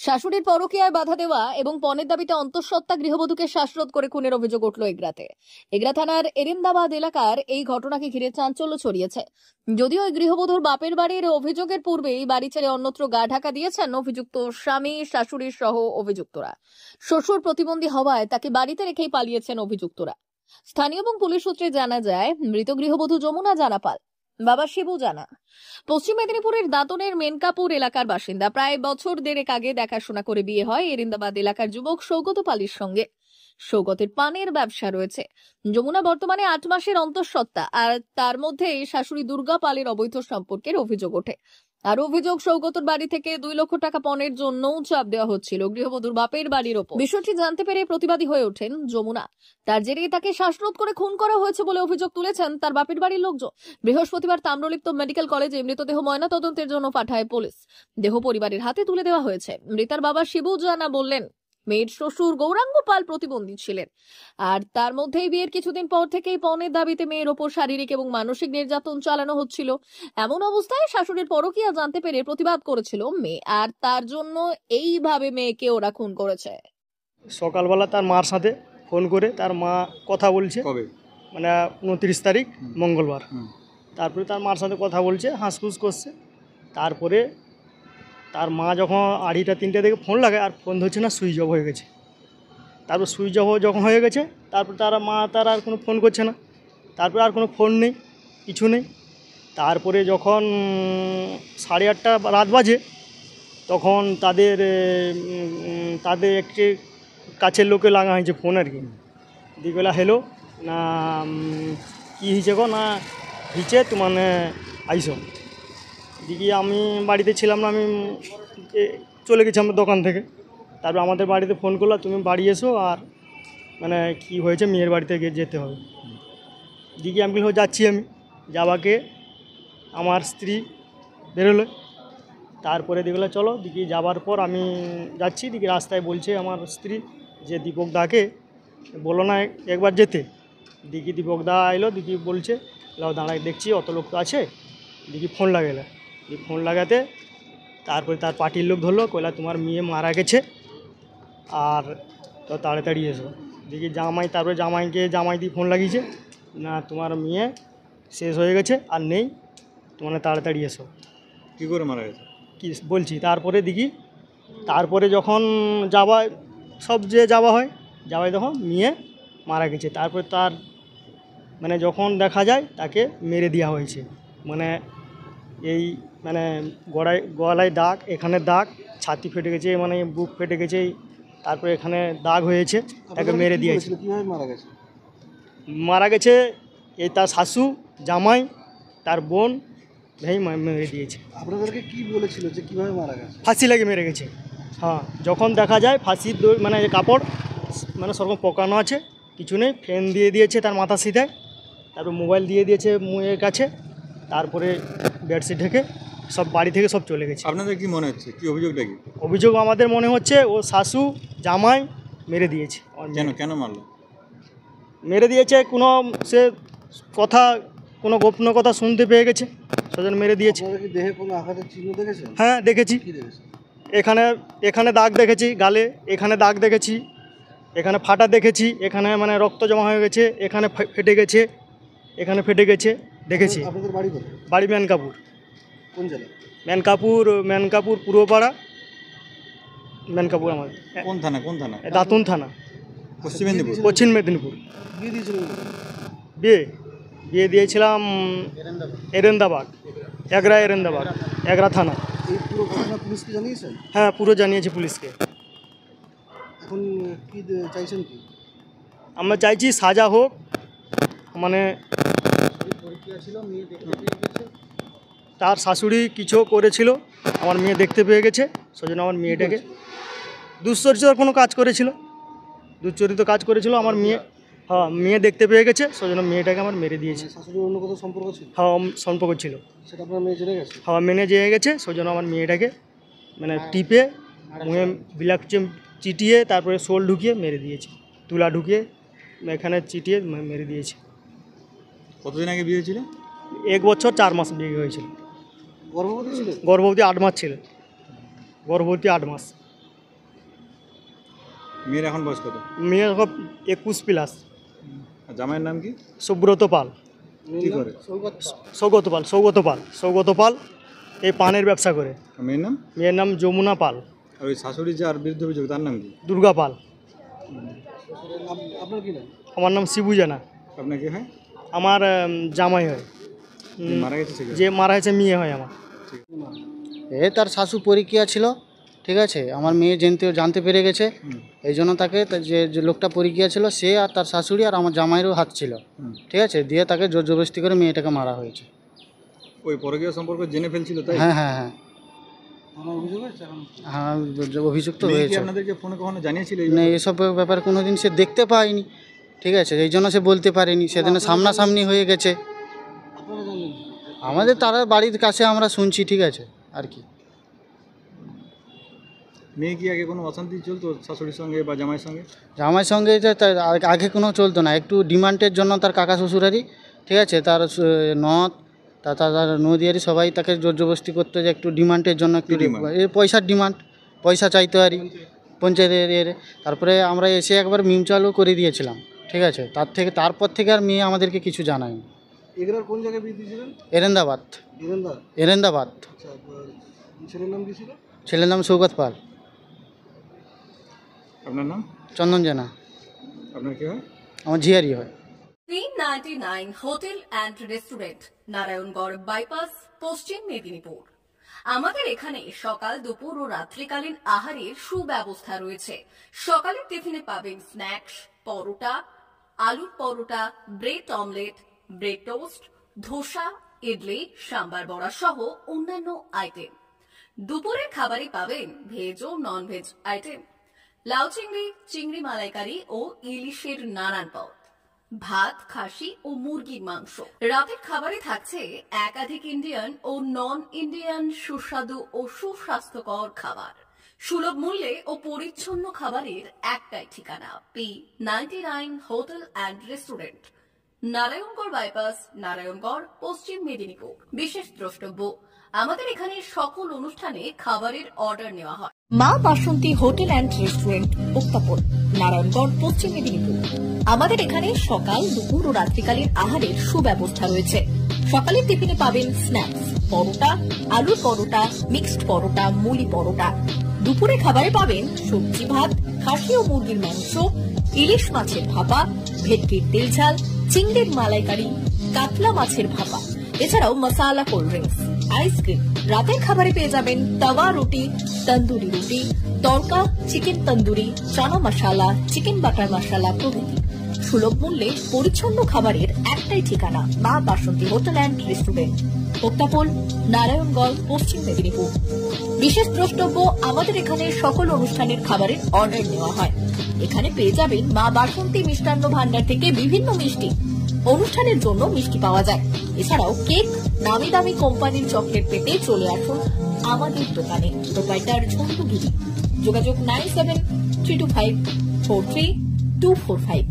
শাশুড়ির পরকীয়ায় বাধা দেওয়া এবং পণের দাবিতে অন্তঃসত্ত্বা গৃহবধূকে শ্বাসরোধ করে খুনের অভিযোগ উঠল এগরাতে। এগরা থানার এরিন্দাবাদ এলাকার এই ঘটনাকে ঘিরে চাঞ্চল্য ছড়িয়েছে। যদিও ওই গৃহবধূর বাপের বাড়ির অভিযোগের পূর্বেই বাড়ি ছেড়ে অন্যত্র গা ঢাকা দিয়েছেন অভিযুক্ত স্বামী, শাশুড়ির সহ অভিযুক্তরা। শ্বশুর প্রতিবন্ধী হওয়ায় তাকে বাড়িতে রেখেই পালিয়েছেন অভিযুক্তরা। স্থানীয় এবং পুলিশ সূত্রে জানা যায়, মৃত গৃহবধূ যমুনা জানা পাল, বাবা শিবু জানা পশ্চিম মেদিনীপুরের দাঁতনের মেনকাপুর এলাকার বাসিন্দা। প্রায় বছর দেড়েক আগে দেখাশোনা করে বিয়ে হয় এরিন্দাবাদ এলাকার যুবক সৌগত পালির সঙ্গে। সৌগতের পানের ব্যবসা রয়েছে। যমুনা বর্তমানে 8 মাসের অন্তঃসত্ত্বা, আর তার মধ্যে শাশুড়ি দুর্গা পালের অবৈধ সম্পর্কের অভিযোগ ওঠে। আর অভিযোগ, সৌগতর বাড়ি থেকে 2 লক্ষ টাকা পণের জন্য চাপ দেওয়া হচ্ছিল গৃহবধূর বাপের বাড়ির ওপর। বিষয়টি জানতে পেরে প্রতিবাদী হয়ে ওঠেন যমুনা। তার জেরে তাকে শ্বাসরোধ করে খুন করা হয়েছে বলে অভিযোগ তুলেছেন তার বাপের বাড়ির লোকজন। বৃহস্পতিবার তাম্রলিপ্ত মেডিকেল কলেজে মৃতদেহ ময়নাতদন্তের জন্য পাঠায় পুলিশ। দেহ পরিবারের হাতে তুলে দেওয়া হয়েছে। মৃতার বাবা শিবু জানা বললেন, মেয়ের শ্বশুর গৌরাঙ্গ পাল প্রতিবন্ধী ছিলেন, আর তার মধ্যেই বিয়ের কিছুদিন পর থেকেই পণের দাবিতে মেয়ের ওপর শারীরিক এবং মানসিক নির্যাতন চালানো হচ্ছিল। এমন অবস্থায় শাশুড়ির পরকীয়া জানতে পেরে প্রতিবাদ করেছিল মেয়ে, আর তার জন্য এইভাবে মেয়েকে ওরা খুন করেছে। সকালবেলা তার মার সাথে ফোন করে তার মা কথা বলছে, কবে? মানে 29 তারিখ মঙ্গলবার। তারপরে তার মার সাথে কথা বলছে, হাঁসফুস করছে। তারপরে তার মা যখন 2:30-3টে থেকে ফোন লাগায়, আর ফোন ধরছে না, সুইচ অফ হয়ে গেছে। তারপর সুইচ অফ যখন হয়ে গেছে, তারপর মা আর কোনো ফোন করছে না। তারপরে আর কোনো ফোন নেই, কিছু নেই। তারপরে যখন 8:30 রাত বাজে, তখন তাদের একটি কাছের লোকে লাগা হয়েছে ফোন আর কি। দিকেলা হ্যালো না, কী হয়েছে গো, না হিচে তো মানে আইসো। দিকে আমি বাড়িতে ছিলাম না, আমি চলে গেছি আমার দোকান থেকে। তারপর আমাদের বাড়িতে ফোন করলো, তুমি বাড়ি এসো, আর মানে কি হয়েছে মেয়ের বাড়িতে যেতে হবে। দিকে আমি যাচ্ছি। আমি যাওয়াকে আমার স্ত্রী বেরোলো। তারপরে দেখলো চলো, দিকে যাবার পর আমি যাচ্ছি। দিকে রাস্তায় বলছে আমার স্ত্রী যে দীপক দাকে বলো না একবার যেতে। দিকে দীপক দা এলো, দিকে বলছে লাও দাঁড়ায় দেখছি অত লোক তো আছে। দিকে ফোন লাগালো। ফোন লাগাতে তারপরে তার পার্টির লোক ধরলো, কইলা তোমার মেয়ে মারা গেছে, আর তো তাড়াতাড়ি এসো। দিকে তারপরে জামাই দিয়ে ফোন লাগিয়েছে, না তোমার মেয়ে শেষ হয়ে গেছে, আর নেই, তোমার তাড়াতাড়ি এসো। কী করে মারা গেছে কি বলছি। তারপরে যখন যাওয়া হয় তখন মেয়ে মারা গেছে। তারপরে তার মানে যখন দেখা যায় তাকে মেরে দেওয়া হয়েছে। মানে এই মানে গলায় দাগ, এখানে দাগ, ছাতি ফেটে গেছে, মানে বুক ফেটে গেছে, তারপরে এখানে দাগ হয়েছে, তাকে মেরে দিয়েছে। কীভাবে মারা গেছে এই তার শাশু, জামাই, তার বোন মেরে দিয়েছে। আপনাদেরকে কি বলেছিল যে কীভাবে মারা গেছে? ফাঁসি লাগে মেরে গেছে। হ্যাঁ, যখন দেখা যায় ফাঁসির মানে কাপড় মানে সরকম পোকানো আছে, কিছু নেই, ফ্যান দিয়ে দিয়েছে তার মাথা সিধায়, তারপর মোবাইল দিয়ে দিয়েছে মুয়ের কাছে, তারপরে বেডশিট ঢেকে সব বাড়ি থেকে সব চলে গেছে। আপনাদের কি মনে হচ্ছে, কি অভিযোগটা কি? অভিযোগ আমাদের মনে হচ্ছে ও শাশু জামাই মেরে দিয়েছে। কেন মারলো? মেরে দিয়েছে সে কোনো গোপন কথা শুনতে পেয়ে গেছে, সেজন্য মেরে দিয়েছে। দেহে কোনো আঘাতের চিহ্ন দেখেছেন? হ্যাঁ দেখেছি। এখানে দাগ দেখেছি, গালে এখানে দাগ দেখেছি, এখানে ফাটা দেখেছি, এখানে মানে রক্ত জমা হয়ে গেছে, এখানে ফেটে গেছে, এখানে ফেটে গেছে দেখেছি। আপনাদের বাড়ি কোথায়? বাড়ি মেনকাপুর। কোন জেলা? মেনকাপুর পূর্বপাড়া, মেনকাপুর আমাদের। কোন থানা? দাঁতুন থানা, পশ্চিম মেদিনীপুর। বিয়ে দিয়েছিলেন? বিয়ে দিয়েছিলাম এরেন্দাবাদ, এগরা থানা। এই পুরো ঘটনা পুলিশকে জানিয়েছেন? হ্যাঁ, পুরো জানিয়েছি পুলিশকে। এখন কি চাইছেন কি? আমরা চাইছি সাজা হোক। মানে তার শাশুড়ি কিছু করেছিল, আমার মেয়ে দেখতে পেয়ে গেছে, সেজন্য আমার মেয়েটাকে দুশ্চরিত্র কোনো কাজ করেছিল আমার মেয়ে। হ্যাঁ, মেয়ে দেখতে পেয়ে গেছে, সেজন্য মেয়েটাকে আমার মেরে দিয়েছে। শাশুড়ির অন্য কোথাও সম্পর্ক ছিল? হ্যাঁ, সম্পর্ক ছিল। সেটা আপনার মেয়ে জেনে গেছে? হ্যাঁ, মেনে যেয়ে গেছে, সেজন্য আমার মেয়েটাকে মানে টিপে মুখে বিলাক চিটিয়ে, তারপরে শোল ঢুকিয়ে মেরে দিয়েছে, তুলা ঢুকিয়ে এখানে চিটিয়ে মেরে দিয়েছে। কতদিন আগে বিয়ে হয়েছিল? 1 বছর 4 মাস বিয়ে হয়েছিল। গর্ভবতী ছিল? গর্ভবতী 8 মাস ছিল। 8 মাস। মেয়ের এখন বয়স কত? মেয়ের সব 21+। আর জামাইয়ের নাম কি? সুব্রত পাল। কি করে? সৌগত পাল এই পানের ব্যবসা করে। আর মেয়ের নাম? মেয়ের নাম যমুনা পাল। আর ওই শাশুড়ি যার বিরুদ্ধে অভিযোগ তার নাম কি? দুর্গা পাল। আপনার কি নাম? আমার নাম শিবু জানা। আপনার কি হয়? আমার জামাই হয়। মারা গেছে সে? যে মারা গেছে মেয়ে হয় আমার। তার শাশু পরীক্ষা ছিল, ঠিক আছে। আমার মেয়ে জানতে পেরে গেছে, এই জন্য তাকে যে লোকটা পরীক্ষা ছিল সে আর তার শাশুড়ি আর আমার জামাইয়েরও হাত ছিল, ঠিক আছে। দিয়ে তাকে জোর জবরদস্তি করে মেয়েটাকে মারা হয়েছে। ওই পরকীয়া সম্পর্ক জেনে ফেলছিল তাই? হ্যাঁ হ্যাঁ হ্যাঁ হ্যাঁ, অভিযোগ তো মেয়ে কি হয়েছে। আপনাদেরকে ফোনে কখনো জানিয়েছিল এই না, এসব ব্যাপারে কোনোদিন সে দেখতে পায়নি, ঠিক আছে। এই জন্য সে বলতে পারেনি। সেদিন সামনাসামনি হয়ে গেছে। আমাদের তারা বাড়ির কাছে আমরা শুনছি, ঠিক আছে, আর কি। মেয়ে কি আগে কোনো অশান্তি চলতো শাশুড়ির সঙ্গে বা জামাইয়ের সঙ্গে? জামাইয়ের সঙ্গে তার আগে কোনো চলতো না। একটু ডিমান্ডের জন্য তার কাকা শ্বশুরারি, ঠিক আছে, তার নদ তার নদিয়ারি সবাই তাকে জোর জবরদস্তি করতো যে একটু ডিমান্ডের জন্য একটু পয়সার ডিমান্ড, পয়সা চাইতো আর পঞ্চায়েতের। তারপরে আমরা এসে একবার মিম চালু করে দিয়েছিলাম, ঠিক আছে। তারপর থেকে আর মেয়ে আমাদেরকে কিছু জানায়নি। এগুলোর কোন জায়গায় বিয়ে দিয়েছিলেন? এরেন্দাবাদ। আচ্ছা, ছেলের নাম কি ছিল? ছেলের নাম সৌগত পাল। আপনার নাম? চন্দন জানা। আপনার কি হয়? আমার ঝিয়ারি হয়। 399 hotel and restaurant, Narayangarh bypass, পশ্চিম মেদিনীপুর। আমাদের এখানে সকাল, দুপুর ও রাত্রিকালীন আহারের সুব্যবস্থা রয়েছে। সকালের টিফিনে পাবেন স্ন্যাক্স, পরোটা, আলুর paratha, bread omelette, bread toast, dosa, idli, sambar vada সহ অন্যান্য আইটেম। দুপুরের খাবারে পাবেন ভেজ ও নন ভেজ আইটেম, লাউ চিংড়ি, চিংড়ি মালাইকারি ও ইলিশের নানান পদ, ভাত, খাসি ও মুরগির মাংস। রাতের খাবারে থাকছে একাধিক ইন্ডিয়ান ও নন ইন্ডিয়ান সুস্বাদু ও সুস্বাস্থ্যকর খাবার। সুলভ মূল্যে ও পরিচ্ছন্ন খাবারের একটাই ঠিকানা, P99 hotel and restaurant, Narayangarh bypass, Narayangarh, পশ্চিম মেদিনীপুর। বিশেষ দ্রষ্টব্য, আমাদের এখানে সকল অনুষ্ঠানে খাবারের অর্ডার নেওয়া হয়। মা বাসন্তী হোটেল অ্যান্ড রেস্টুরেন্ট, উত্তাপন, নারায়ণগড়, পশ্চিম মেদিনীপুর। আমাদের এখানে সকাল, দুপুর ও রাত্রিকালীন আহারের সুব্যবস্থা রয়েছে। সকালের টিফিনে পাবেন স্ন্যাক্স, পরোটা, আলুর পরোটা, মিক্সড পরোটা, মুলি পরোটা। দুপুরে খাবারে পাবেন সবজি ভাত, খাসি ও মুরগির মাংস, ইলিশ মাছের ভাপা, ভেটকির তেল ঝাল, চিংড়ির মালাইকারি, কাতলা মাছের ভাপা, এছাড়াও মশালা কোল্ড ড্রিঙ্কস, আইসক্রিম। রাতের খাবারে পেয়ে যাবেন তাওয়া রুটি, তন্দুরি রুটি, তড়কা, চিকেন তন্দুরি, চানা মশালা, চিকেন বাটার মশালা প্রভৃতি। সুলভ মূল্যে পরিচ্ছন্ন খাবারের একটাই ঠিকানা, মা বাসন্তী হোটেল অ্যান্ড রেস্টুরেন্ট, উত্তাপন, নারায়ণগড়, পশ্চিম মেদিনীপুর। বিশেষ দ্রষ্টব্য, আমাদের এখানে সকল অনুষ্ঠানের খাবারের অর্ডার নেওয়া হয়। এখানে পেয়ে যাবেন মা বাসন্তী মিষ্টান্ন ভান্ডার থেকে বিভিন্ন মিষ্টি। অনুষ্ঠানের জন্য মিষ্টি পাওয়া যায়। এছাড়াও কেক, নামি দামি কোম্পানির চকলেট পেতে চলে আসুন আমাদের দোকানে। প্রোপাইটার ঝন্টু গিরি। যোগাযোগ 9732543245।